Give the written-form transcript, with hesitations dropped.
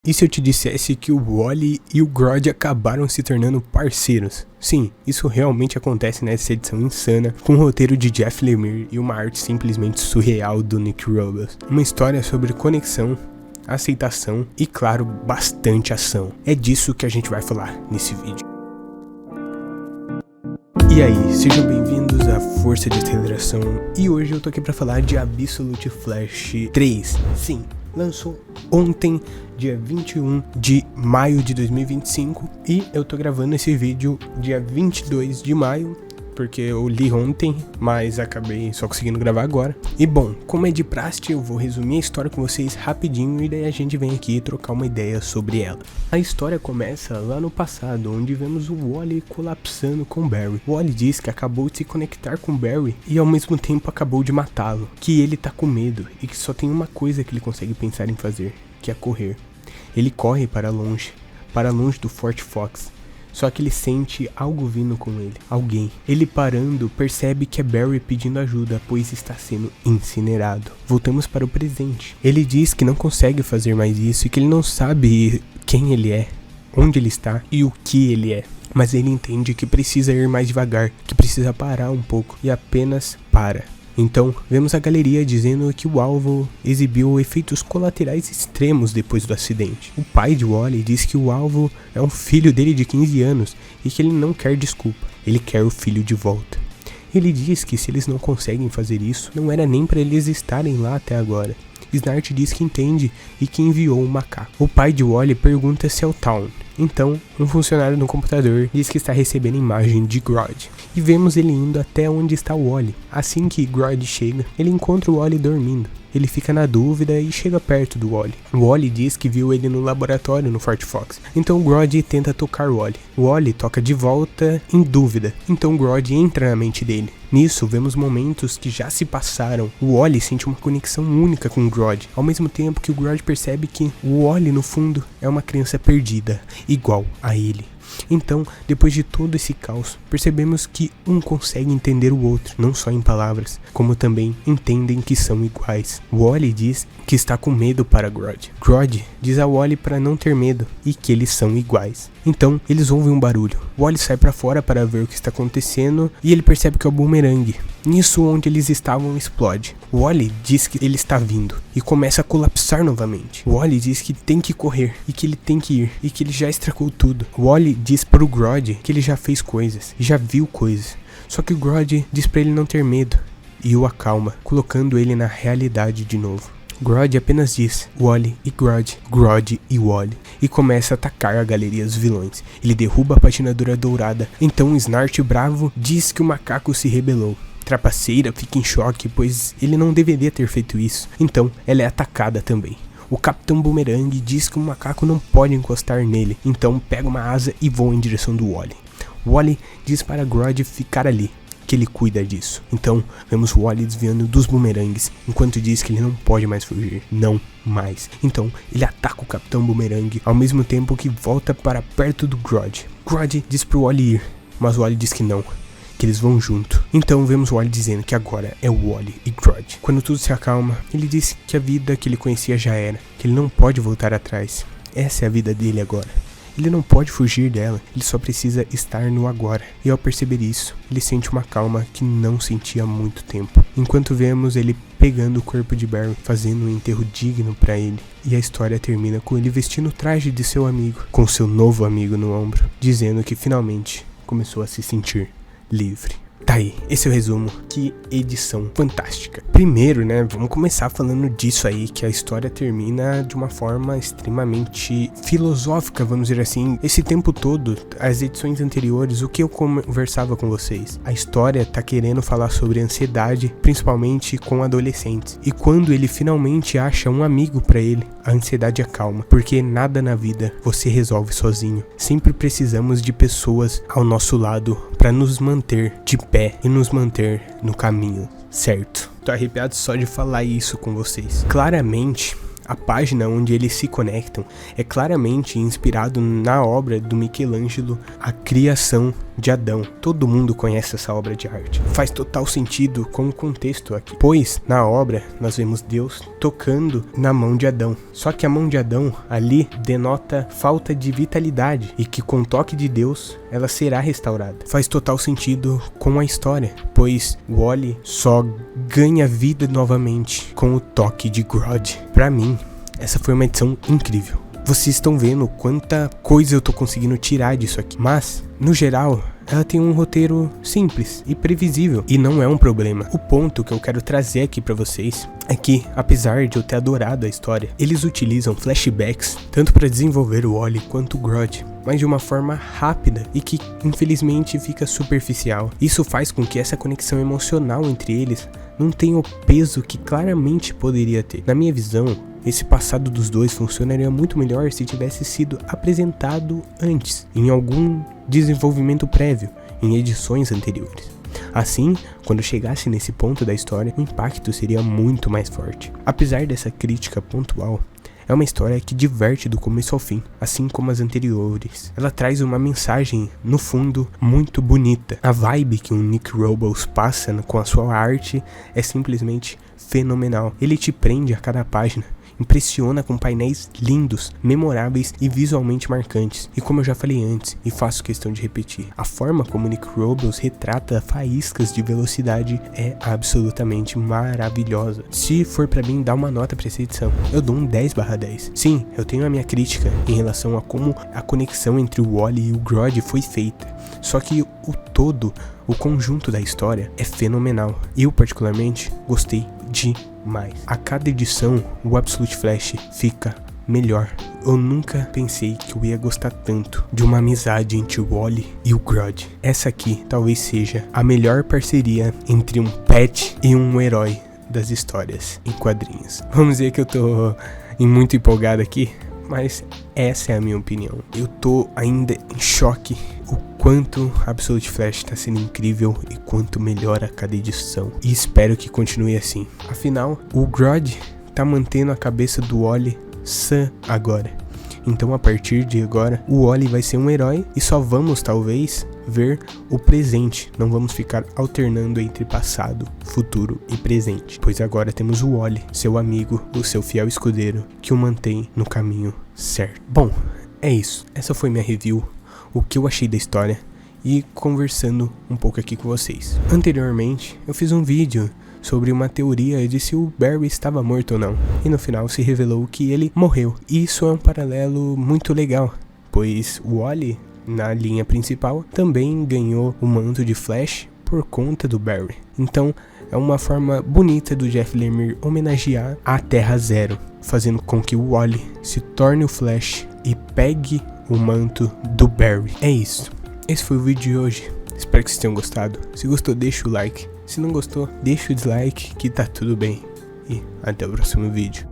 E se eu te dissesse que o Wally e o Grodd acabaram se tornando parceiros? Sim, isso realmente acontece nessa edição insana, com o roteiro de Jeff Lemire e uma arte simplesmente surreal do Nick Robles. Uma história sobre conexão, aceitação e, claro, bastante ação. É disso que a gente vai falar nesse vídeo. E aí, sejam bem-vindos à Força de Aceleração, e hoje eu tô aqui pra falar de Absolute Flash 3. Sim, lançou ontem, dia 21 de maio de 2025, e eu tô gravando esse vídeo dia 22 de maio, porque eu li ontem, mas acabei só conseguindo gravar agora. E bom, como é de praxe, eu vou resumir a história com vocês rapidinho e daí a gente vem aqui trocar uma ideia sobre ela. A história começa lá no passado, onde vemos o Wally colapsando com Barry. O Wally diz que acabou de se conectar com Barry e ao mesmo tempo acabou de matá-lo, que ele tá com medo e que só tem uma coisa que ele consegue pensar em fazer, que é correr. Ele corre para longe do Fort Fox. Só que ele sente algo vindo com ele, alguém. Ele parando, percebe que é Barry pedindo ajuda, pois está sendo incinerado. Voltamos para o presente. Ele diz que não consegue fazer mais isso e que ele não sabe quem ele é, onde ele está e o que ele é. Mas ele entende que precisa ir mais devagar, que precisa parar um pouco e apenas para. Então, vemos a galeria dizendo que o alvo exibiu efeitos colaterais extremos depois do acidente. O pai de Wally diz que o alvo é um filho dele de 15 anos e que ele não quer desculpa, ele quer o filho de volta. Ele diz que se eles não conseguem fazer isso, não era nem para eles estarem lá até agora. Snart diz que entende e que enviou um macaco. O pai de Wally pergunta se é o Town. Então, um funcionário no computador diz que está recebendo imagem de Grodd. E vemos ele indo até onde está o Wally. Assim que Grodd chega, ele encontra o Wally dormindo. Ele fica na dúvida e chega perto do Wally. O Wally diz que viu ele no laboratório no Fort Fox. Então o Grodd tenta tocar o Wally. O Wally toca de volta em dúvida. Então o Grodd entra na mente dele. Nisso vemos momentos que já se passaram. O Wally sente uma conexão única com o Grodd. Ao mesmo tempo que o Grodd percebe que o Wally no fundo é uma criança perdida, igual a ele. Então, depois de todo esse caos, percebemos que um consegue entender o outro, não só em palavras, como também entendem que são iguais. Wally diz que está com medo para Grodd. Grodd diz a Wally para não ter medo e que eles são iguais. Então, eles ouvem um barulho. Wally sai para fora para ver o que está acontecendo e ele percebe que é o boomerang. Nisso, onde eles estavam, explode. Wally diz que ele está vindo e começa a colapsar novamente. Wally diz que tem que correr e que ele tem que ir e que ele já estragou tudo. Wally diz para o Grodd que ele já fez coisas e já viu coisas. Só que o Grodd diz para ele não ter medo e o acalma, colocando ele na realidade de novo. Grodd apenas diz Wally e Grodd, Grodd e Wally, e começa a atacar a galeria dos vilões. Ele derruba a patinadora dourada, então Snart bravo diz que o macaco se rebelou. Trapaceira fica em choque, pois ele não deveria ter feito isso, então ela é atacada também. O Capitão Boomerang diz que o macaco não pode encostar nele, então pega uma asa e voa em direção do Wally. Wally diz para Grodd ficar ali, que ele cuida disso. Então vemos o Wally desviando dos boomerangues, enquanto diz que ele não pode mais fugir, não mais. Então ele ataca o Capitão Boomerang, ao mesmo tempo que volta para perto do Grodd. Grodd diz pro Wally ir, mas o Wally diz que não, que eles vão junto. Então vemos o Wally dizendo que agora é o Wally e Grodd. Quando tudo se acalma, ele diz que a vida que ele conhecia já era, que ele não pode voltar atrás. Essa é a vida dele agora. Ele não pode fugir dela, ele só precisa estar no agora. E ao perceber isso, ele sente uma calma que não sentia há muito tempo. Enquanto vemos ele pegando o corpo de Barry, fazendo um enterro digno pra ele. E a história termina com ele vestindo o traje de seu amigo, com seu novo amigo no ombro, dizendo que finalmente começou a se sentir livre. Tá aí, esse é o resumo. Que edição fantástica. Primeiro, né, vamos começar falando disso aí, que a história termina de uma forma extremamente filosófica, vamos dizer assim. Esse tempo todo, as edições anteriores, o que eu conversava com vocês? A história tá querendo falar sobre ansiedade, principalmente com adolescentes. E quando ele finalmente acha um amigo pra ele, a ansiedade acalma, porque nada na vida você resolve sozinho. Sempre precisamos de pessoas ao nosso lado pra nos manter de pé e nos manter no caminho certo. Tô arrepiado só de falar isso com vocês. Claramente, a página onde eles se conectam é claramente inspirado na obra do Michelangelo, A Criação de Adão. Todo mundo conhece essa obra de arte. Faz total sentido com o contexto aqui, pois na obra nós vemos Deus tocando na mão de Adão. Só que a mão de Adão ali denota falta de vitalidade e que com o toque de Deus ela será restaurada. Faz total sentido com a história, pois Wall-E só ganha vida novamente com o toque de Grodd. Pra mim, essa foi uma edição incrível. Vocês estão vendo quanta coisa eu tô conseguindo tirar disso aqui, mas no geral ela tem um roteiro simples e previsível, e não é um problema. O ponto que eu quero trazer aqui pra vocês é que, apesar de eu ter adorado a história, eles utilizam flashbacks tanto para desenvolver o Wall-E quanto o Grodd, mas de uma forma rápida e que infelizmente fica superficial. Isso faz com que essa conexão emocional entre eles não tenha o peso que claramente poderia ter. Na minha visão, esse passado dos dois funcionaria muito melhor se tivesse sido apresentado antes, em algum desenvolvimento prévio, em edições anteriores. Assim, quando chegasse nesse ponto da história, o impacto seria muito mais forte. Apesar dessa crítica pontual, é uma história que diverte do começo ao fim, assim como as anteriores. Ela traz uma mensagem, no fundo, muito bonita. A vibe que o Nick Robles passa com a sua arte é simplesmente fenomenal. Ele te prende a cada página, impressiona com painéis lindos, memoráveis e visualmente marcantes. E como eu já falei antes, e faço questão de repetir, a forma como Nick Robles retrata faíscas de velocidade é absolutamente maravilhosa. Se for pra mim dar uma nota pra essa edição, eu dou um 10/10. Sim, eu tenho a minha crítica em relação a como a conexão entre o Wall-E e o Grodd foi feita. Só que o todo, o conjunto da história é fenomenal. Eu particularmente gostei demais. A cada edição, o Absolute Flash fica melhor. Eu nunca pensei que eu ia gostar tanto de uma amizade entre o Wall-E e o Grodd. Essa aqui talvez seja a melhor parceria entre um pet e um herói das histórias em quadrinhos. Vamos dizer que eu tô muito empolgado aqui, mas essa é a minha opinião. Eu tô ainda em choque o quanto Absolute Flash tá sendo incrível e quanto melhora a cada edição. E espero que continue assim. Afinal, o Grodd tá mantendo a cabeça do Wall-E sã agora. Então a partir de agora, o Wall-E vai ser um herói e só vamos talvez ver o presente. Não vamos ficar alternando entre passado, futuro e presente. Pois agora temos o Wall-E, seu amigo, o seu fiel escudeiro, que o mantém no caminho certo. Bom, é isso. Essa foi minha review, o que eu achei da história e conversando um pouco aqui com vocês. Anteriormente, eu fiz um vídeo sobre uma teoria de se o Barry estava morto ou não, e no final se revelou que ele morreu. E isso é um paralelo muito legal, pois o Wall-E, na linha principal, também ganhou o manto de Flash por conta do Barry. Então é uma forma bonita do Jeff Lemire homenagear a Terra Zero, fazendo com que o Wall-E se torne o Flash e pegue o manto do Barry. É isso. Esse foi o vídeo de hoje. Espero que vocês tenham gostado. Se gostou, deixa o like. Se não gostou, deixa o dislike, que tá tudo bem. E até o próximo vídeo.